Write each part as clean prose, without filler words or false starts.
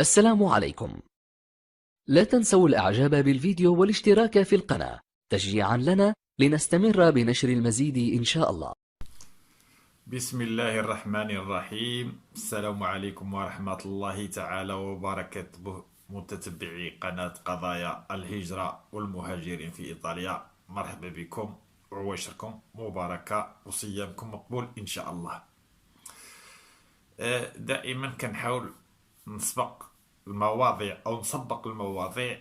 السلام عليكم. لا تنسوا الإعجاب بالفيديو والاشتراك في القناة تشجيعا لنا لنستمر بنشر المزيد إن شاء الله. بسم الله الرحمن الرحيم. السلام عليكم ورحمة الله تعالى وبركاته، متتبعي قناة قضايا الهجرة والمهاجرين في إيطاليا. مرحبا بكم، وعواشركم مباركة وصيامكم مقبول إن شاء الله. دائما كنحاول نسبق المواضيع أو نسبق المواضيع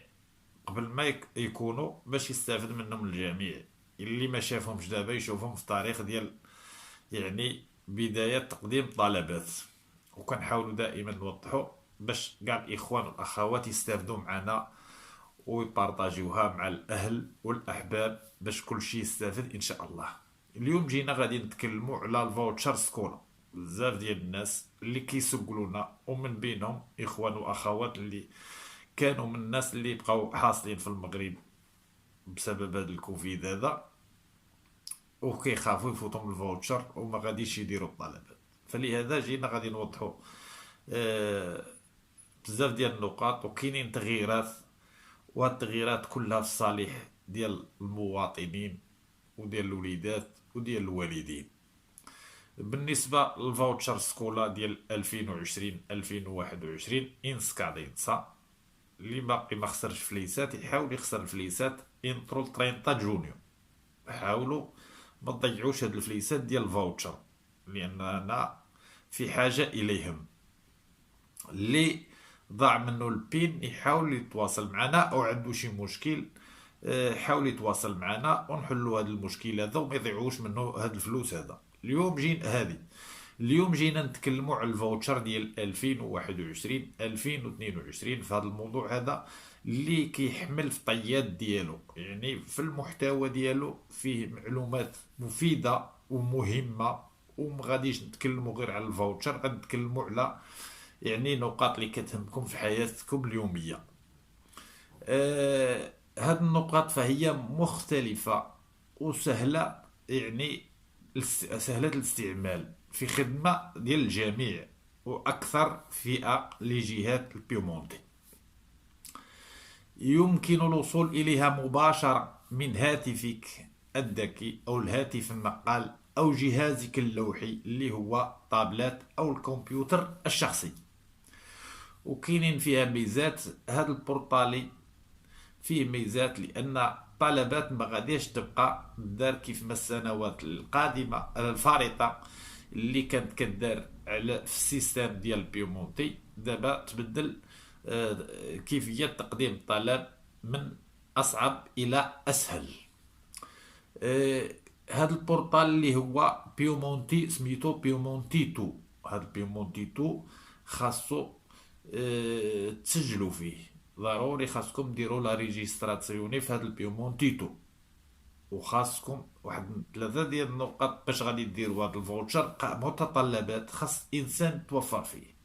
قبل ما يكونوا باش يستافد منهم الجميع. اللي ما شافهمش دابا يشوفهم في التاريخ ديال بداية تقديم طلبات، وكنحاولوا دائما نوضحوا باش كاع الاخوان والاخوات يستافدوا معنا ويبارطاجيوها مع الاهل والاحباب باش كل شيء يستافد ان شاء الله. اليوم جينا غادي نتكلموا على الفاوتشر سكولا. بزاف ديال الناس اللي كيسقلونا، ومن بينهم اخوان واخوات اللي كانوا من الناس اللي بقاو حاصلين في المغرب بسبب هذا الكوفيد هذا، وكيخافوا يفوتهم الفاوتشر وما غاديش يديروا الطلبات. فلهذا جينا غادي نوضحوا آه، بزاف ديال النقاط، وكاينين تغييرات، وهاد التغييرات كلها في الصالح ديال المواطنين وديال الوليدات وديال الوالدين. بالنسبه للفاوتشر سكولا ديال 2020 2021 انسكادينسا، اللي باقي ما خسرش فليسات يحاول يخسر الفليسات انترو 30 جونيو. حاولوا ما تضيعوش هاد الفليسات ديال الفاوتشر، لاننا في حاجه اليهم. اللي ضاع منه البين يحاول يتواصل معنا، او عنده شي مشكل حاول يتواصل معنا ونحلوا هذا المشكل هذا وما يضيعوش منه هاد الفلوس هذا. اليوم جينا نتكلموا على الفاوتشر ديال 2021 2022 في هذا الموضوع هذا، اللي كيحمل في الطيات ديالو، يعني في المحتوى ديالو فيه معلومات مفيدة ومهمة. وما غاديش نتكلموا غير على الفاوتشر، غنتكلموا على يعني نقاط اللي كتهمكم في حياتكم اليومية. هاد النقاط فهي مختلفة وسهلة، يعني سهلة الاستعمال في خدمة ديال الجميع، وأكثر فئة لجهات البيمونتي. يمكن الوصول إليها مباشرة من هاتفك الذكي أو الهاتف النقال أو جهازك اللوحي اللي هو طابلات أو الكمبيوتر الشخصي. وكاينين فيها ميزات. هاد البورطالي فيه ميزات لان الطلبات ما غاديش تبقى دار كيف ما السنوات القادمه الفارطه اللي كانت كدار على في السيستم ديال بيومونتي. دابا تبدل كيفيه تقديم الطلب من اصعب الى اسهل. هذا البورطال اللي هو بيومونتي سميتو بيومونتي 2. هذا بيومونتي 2 خاصو تسجلوا فيه، ضروري خاصكم ديروا لا ريجيستراسيوني في هذا البيومونتي 2. وخاصكم واحد ثلاثه ديال النقط باش غادي ديروا هذا الفوتشر، متطلبات خاص انسان توفر فيه.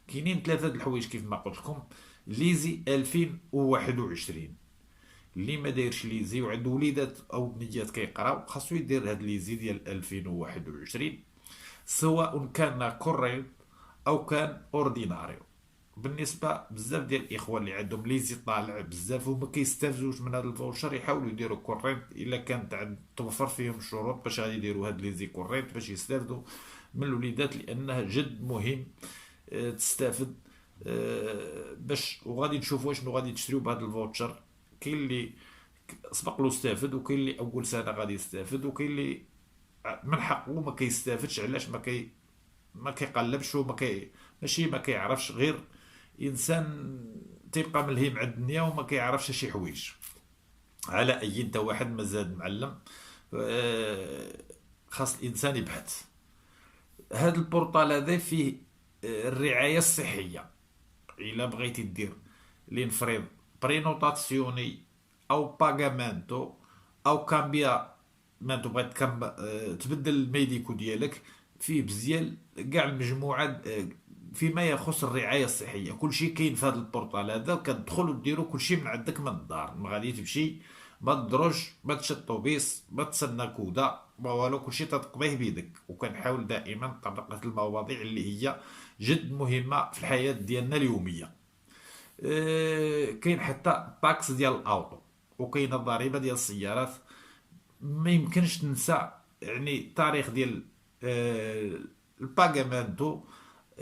كاينين ثلاثه د الحوايج كيف ما قلت لكم. ليزي 2021، اللي ما دايرش ليزي وعنده وليدات او بنيات كيقراو خاصو يدير هاد ليزي ديال 2021، سواء كان كورينت او كان اورديناريو. بالنسبه بزاف ديال الاخوان اللي عندهم ليزي طالع بزاف وما كيستافدوش من هذا الفوشر، يحاولوا يديروا كورينت الا كانت توفر فيهم الشروط باش غادي يديروا هاد ليزي كورينت باش يستافدوا من الوليدات، لانه جد مهم تستافد باش. وغادي نشوفوا شنو غادي تشريو بهذا الفوتشر. كاين اللي سبق له استافد، وكاين اللي اول سنه غادي يستافد، وكاين اللي من حقه ما كيستافدش. علاش ما كيقلبش ماشي ما كيعرفش، غير انسان تيبقى ملهي مع الدنيا وما كيعرفش شي حوايج. على اي انت واحد مازال معلم، خاص الانسان يبحث. هذا البورطال هذا فيه الرعايه الصحيه. الا بغيتي دير لنفرض برينوطاسيوني او باغامنتو او كامبيا مانتو، بغيت تبدل الميديكو ديالك، فيه بزيال كاع المجموعه فيما يخص الرعايه الصحيه. كل شيء كاين في هذا البورطال هذا، كتدخل وديروا كل شيء من عندك من الدار. ما غادي تمشي، ما تدرج، ما تشد طوبيس، ما تسنى كودا، ما والو، كل شيء تقضيه بيدك. وكنحاول دائما نطرق المواضيع اللي هي جد مهمه في الحياه ديالنا اليوميه. كاين حتى الطاكس ديال الاوطو، وكاين الضريبه ديال السيارات. ما يمكنش تنسى يعني التاريخ ديال آه، الباغامنتو.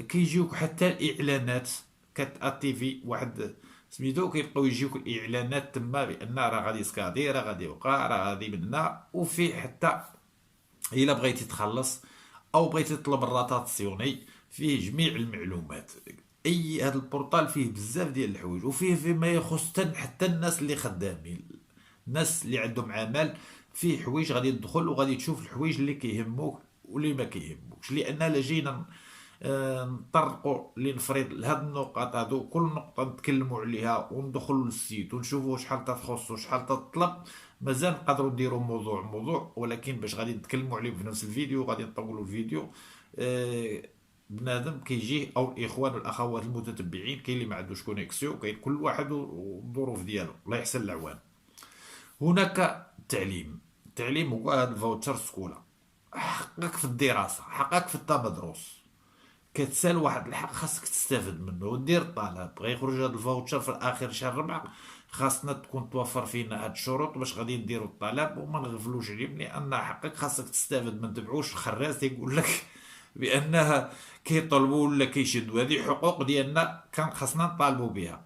كيجيوك حتى الاعلانات، كتاتيفي واحد سميتو، كيبقاو يجيوك الاعلانات تما بان راه غادي سكادي، راه غادي يوقع، راه غادي منا. وفيه حتى الا بغيتي تخلص او بغيتي تطلب الراتاسيوني، فيه جميع المعلومات. هذا البورطال فيه بزاف ديال الحوايج، وفيه فيما يخص حتى الناس اللي خدامين، الناس اللي عندهم عمل. فيه حوايج غادي تدخل وغادي تشوف الحوايج اللي كيهموك واللي ما كيهموكش. لان لا جينا نطرقوا لنفرض لهاد النقط هادو، كل نقطة نتكلموا عليها وندخلوا للسيت ونشوفوا شحال تخص وشحال تطلب، مازال نقدروا نديروا موضوع. ولكن باش غادي نتكلموا عليه في نفس الفيديو غادي نطولوا الفيديو. بنادم كيجيه او الاخوان والاخوات المتتبعين، كاين اللي ما عندوش كونيكسيون، كاين كل واحد والظروف ديالو، الله يحسن العوان. هناك التعليم هو هذا الفاوتشر سكولا. حقك في الدراسة، حقك في التمدرس. كتسال واحد الحق خاصك تستافد منه ودير الطلب. غيخرج هذا الفاوتشر في الاخر شهر ربعة، خاصنا تكون توفر فينا هاد الشروط باش غادي نديرو الطلب وما نغفلوش عليهم. لان حقك خاصك تستافد، ما نتبعوش خراس تيقول لك بانها كيطلبوا ولا كيشدوا. هذه حقوق ديالنا كان خاصنا نطالبوا بها.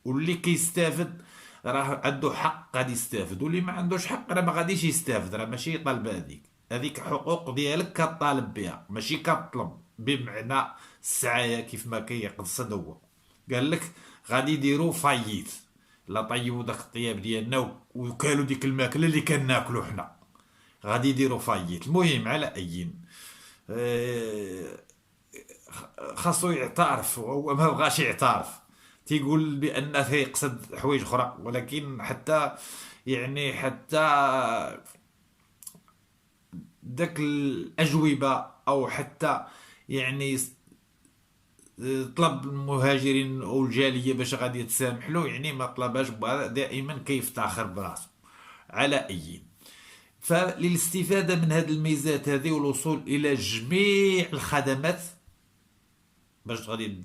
واللي كيستافد راه عنده حق غادي يستافد، واللي ما عندوش حق راه ما غاديش يستافد. راه ماشي طالبه هذيك حقوق ديالك كطالب بها، ماشي كطلب بمعنى السعايه كيف ما كيقصد هو. قال لك غادي يديروا فاييت، لا طيبوا داك الطياب ديالنا وكالوا ديك الماكله اللي كناكلو حنا، غادي يديروا فاييت. المهم على ايين خاصو يعترف، وهو ما بغاش يعترف. تيقول بان يقصد حوايج اخرى، ولكن حتى يعني حتى داك الاجوبه او حتى يعني طلب المهاجرين او الجاليه باش غادي يتسامح له، يعني ما طلبهاش دائما كيفتخر براسو. على اي، فللاستفاده من هذه الميزات هذه والوصول الى جميع الخدمات، باش غادي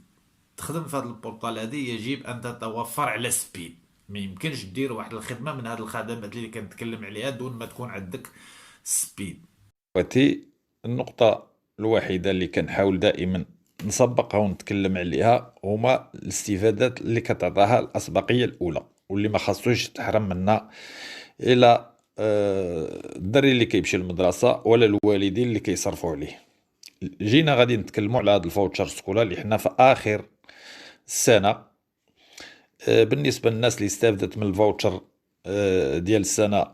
تخدم في هذا البورطال هذه يجب ان تتوفر على سبيد. ما يمكنش دير واحد الخدمه من هذه الخدمات اللي كنتكلم عليها دون ما تكون عندك سبيد. وتي النقطة الوحيدة اللي كنحاول دائما نسبقها ونتكلم عليها هما الاستفادات اللي كتعطيها الأسبقية الأولى، واللي ما خاصوش تحرم منا إلى الدري اللي كيمشي للمدرسة ولا الوالدين اللي كيصرفوا عليه. جينا غادي نتكلموا على هذا الفاوتشر سكولا اللي حنا في آخر السنة. بالنسبة للناس اللي استفدت من الفاوتشر ديال السنة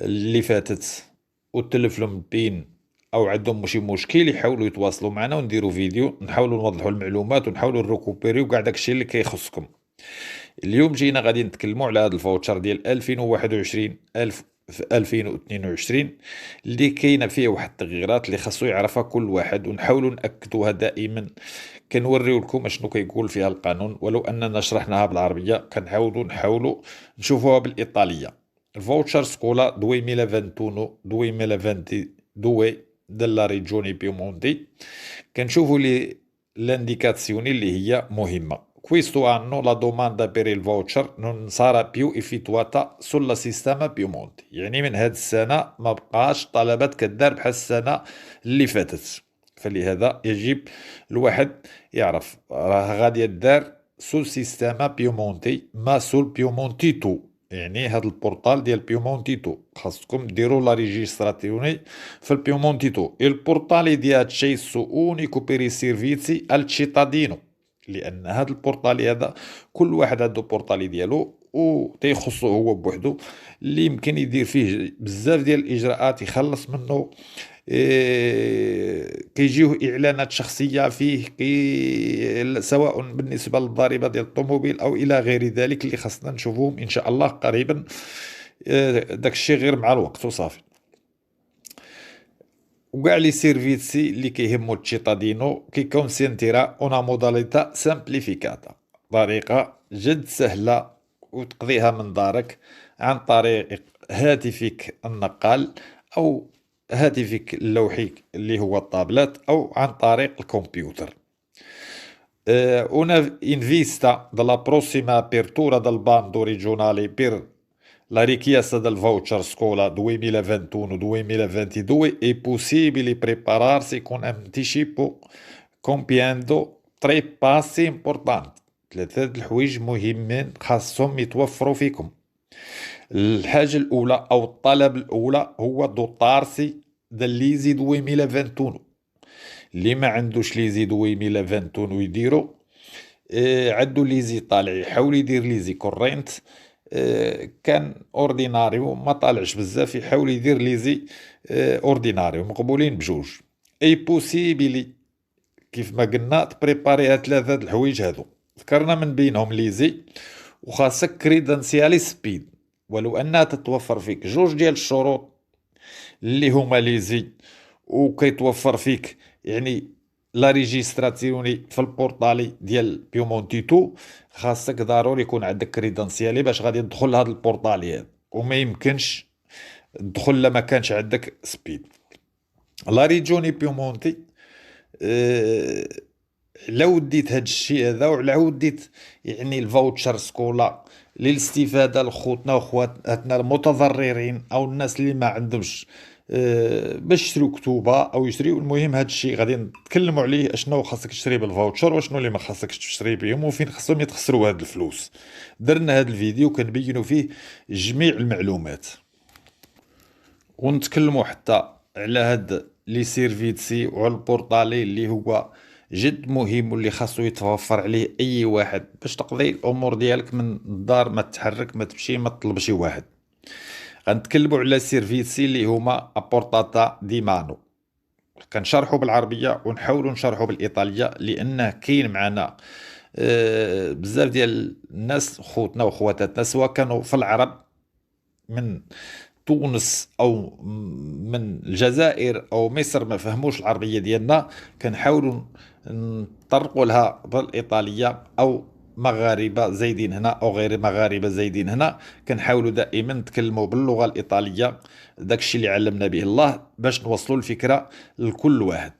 اللي فاتت وتلف لهم بين او عندهم شي مشكل، يحاولوا يتواصلوا معنا ونديروا فيديو نحاولوا نوضحوا المعلومات ونحاولوا نريكوبيريو كاع داكشي اللي كيخصكم. اليوم جينا غادي نتكلموا على هذا الفاوتشر ديال 2021 في 2022 اللي كاينه فيه واحد التغييرات اللي خاصو يعرفها كل واحد، ونحاولوا ناكدوها دائما. كنوريو لكم اشنو كيقول فيها القانون، ولو اننا شرحناها بالعربيه نحاولوا نشوفوها بالايطاليه. الفاوتشر سكولا 2021 della regione Piemonte. كنشوفوا لي لانديكاسيوني اللي هي مهمه. Questo anno la domanda per il voucher non sarà più effettuata sulla sistema Piemonte. يعني من هاد السنة ما بقاش طلبات كدار بحال السنة اللي فاتت. فلهذا يجب الواحد يعرف راه غادي يدار سول سيستema بيومونتي ما سول بيومونتي تو. يعني هاد البورطال ديال بيومونتي تو خاصكم ديروا لا ريجيستراتيوني في البيومونتي تو. البورطال دي accesso unico per i servizi al cittadino، لان هاد البورطال هذا كل واحد عنده بورطالي ديالو وتيخصو هو بوحدو، اللي يمكن يدير فيه بزاف ديال الاجراءات يخلص منه. كيجيوه اعلانات شخصيه فيه سواء بالنسبه للضريبه ديال الطوموبيل او الى غير ذلك اللي خاصنا نشوفوهم ان شاء الله قريبا. داك الشيء غير مع الوقت وصافي. وكاع لي سيرفيسي اللي كيهمو التشيطادينو كيكونسينتيرا اون موداليتا سامبليفيكاتا، طريقه جد سهله وتقضيها من دارك عن طريق هاتفك النقال او هاتفك اللوحي اللي هو الطابلات او عن طريق الكمبيوتر. una in vista della prossima apertura del bando regionale per la richiesta del voucher scuola 2021-2022 è possibile prepararsi con anticipo compiendo 3 passi importanti. 3 الحوايج مهمين خاصهم يتوفروا فيكم. الحاجة الأولى أو الطلب الأولى هو دوطارسي دال ليزي 2021. اللي ما عندوش ليزي 2021 ويديرو عندو ليزي طالع يحاول يدير ليزي كورينت. كان اورديناريو ما طالعش بزاف يحاول يدير ليزي اورديناريو مقبولين بجوج. اي بوسيبيلي كيف ما قلنا تبريباري هاد 3 الحوايج هادو. ذكرنا من بينهم ليزي وخاصك كريدنسيالي سبيد، ولو انها تتوفر فيك جوج ديال الشروط اللي هما ليزي وكيتوفر فيك يعني لا ريجيستراسيوني في البورطالي ديال بيومونتي تو. خاصك ضروري يكون عندك كريدنسيالي باش غادي تدخل لهاد البورطالي هذا، وما يمكنش تدخل لما كانش عندك سبيد. لا ريجوني بيومونتي لو وديت هاد الشيء هذا وعلى وديت يعني الفاوتشر سكولا للاستفاده لخوتنا وخواتنا المتضررين او الناس اللي ما عندهمش باش يشريو كتوبه او يشريو. المهم هاد الشيء غادي نتكلموا عليه اشنو خاصك تشري بالفاوتشر واشنو اللي ما خاصكش تشري بهم وفين خاصهم يتخسروا هاد الفلوس. درنا هاد الفيديو كنبينوا فيه جميع المعلومات ونتكلموا حتى على هاد لي سيرفيتسي وعلى البورطالي اللي هو جد مهم واللي خاصو يتوفر عليه اي واحد باش تقضي الامور ديالك من الدار، ما تتحرك ما تمشي ما تطلب شي واحد. غنتكلموا على سيرفيسي اللي هما ابورتاتا دي مانو. كنشرحوا بالعربيه ونحاولوا نشرحوا بالايطاليه لانه كاين معنا بزاف ديال الناس خوتنا وخواتاتنا سواء كانوا في العرب من تونس او من الجزائر او مصر ما فهموش العربيه ديالنا. كنحاولوا نطرقوا لها بالايطاليه او مغاربه زايدين هنا او غير مغاربه زايدين هنا. كنحاولوا دائما نتكلموا باللغه الايطاليه داكشي اللي علمنا به الله باش نوصلوا الفكره لكل واحد.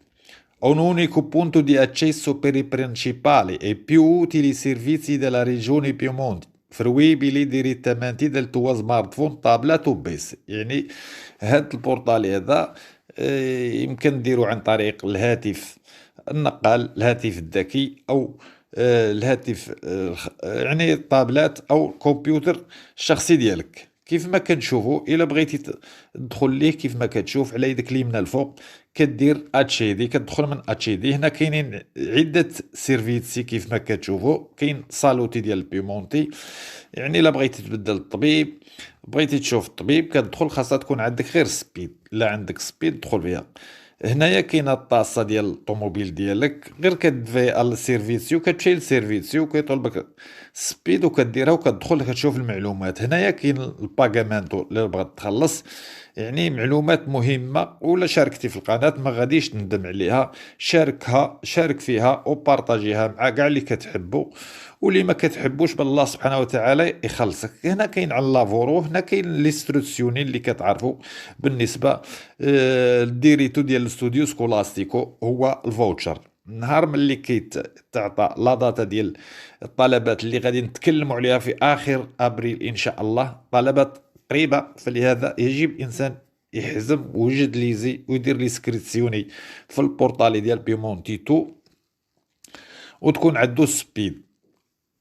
Un unico punto di accesso per i principali e più utili servizi della regione Piemonte fruibili direttamente dal tuo smartphone, tablet o PC. يعني هاد البورتال هذا يمكن ديرو عن طريق الهاتف النقال، الهاتف الذكي او الهاتف يعني الطابلات او الكمبيوتر الشخصي ديالك. كيف ما كنشوفوا الا بغيتي تدخل ليه كيف ما كتشوف على يدك اليمنى الفوق كدير اتشيدي كتدخل من اتشيدي. هنا كاينين عده سيرفيسي كيف ما كتشوفوا. كاين صالوتي ديال بيمونتي يعني الا بغيتي تبدل الطبيب بغيتي تشوف الطبيب كتدخل خاصها تكون عندك غير سبيد. لا عندك سبيد دخل فيها. هنايا كاينه الطاسه ديال الطوموبيل ديالك غير كتدفي السيرفيسيو كتمشي للسيرفيسيو كيطلبك سبيد وكديرها وكتدخل كتشوف المعلومات. هنايا كاين الباغامنتو اللي بغات تخلص يعني معلومات مهمه ولا شاركتي في القناه ما غاديش تندم عليها. شارك فيها وبارطاجيها مع كاع اللي كتحبوا واللي ما كتحبوش بالله سبحانه وتعالى يخلصك. هنا كاين على لافورو هنا كاين ليستروسيوني اللي كتعرفوا بالنسبه الديريتو ديال الاستوديو سكولاستيكو هو الفاوتشر. نهار ملي كيتعطى لا داتا ديال الطلبات اللي غادي نتكلموا عليها في اخر ابريل ان شاء الله، طلبات قريبه، فلهذا يجب الانسان يحزم ويوجد ليزي ويدير ليسكريسيوني في البورطالي ديال بيمونتي تو وتكون عنده سبيد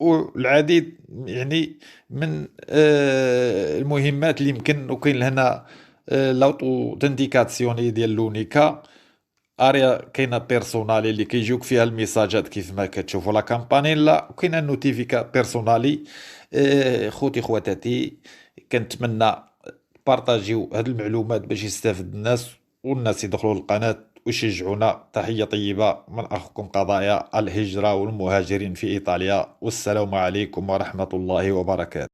والعديد يعني من المهمات اللي يمكن. وكاين هنا لاوتوتنتيكاسيوني ديال لونيكا اريا كاينه بيرسونالي اللي كيجيوك فيها الميساجات كيف ما كتشوفوا لا كامبانيلا وكاينه النوتيفيكا بيرسونالي. خوتي خواتاتي كنتمنى بارطاجيو هاد المعلومات باش يستافد الناس والناس يدخلوا للقناه ويشجعونا. تحيه طيبه من اخوكم قضايا الهجره والمهاجرين في ايطاليا، والسلام عليكم ورحمه الله وبركاته.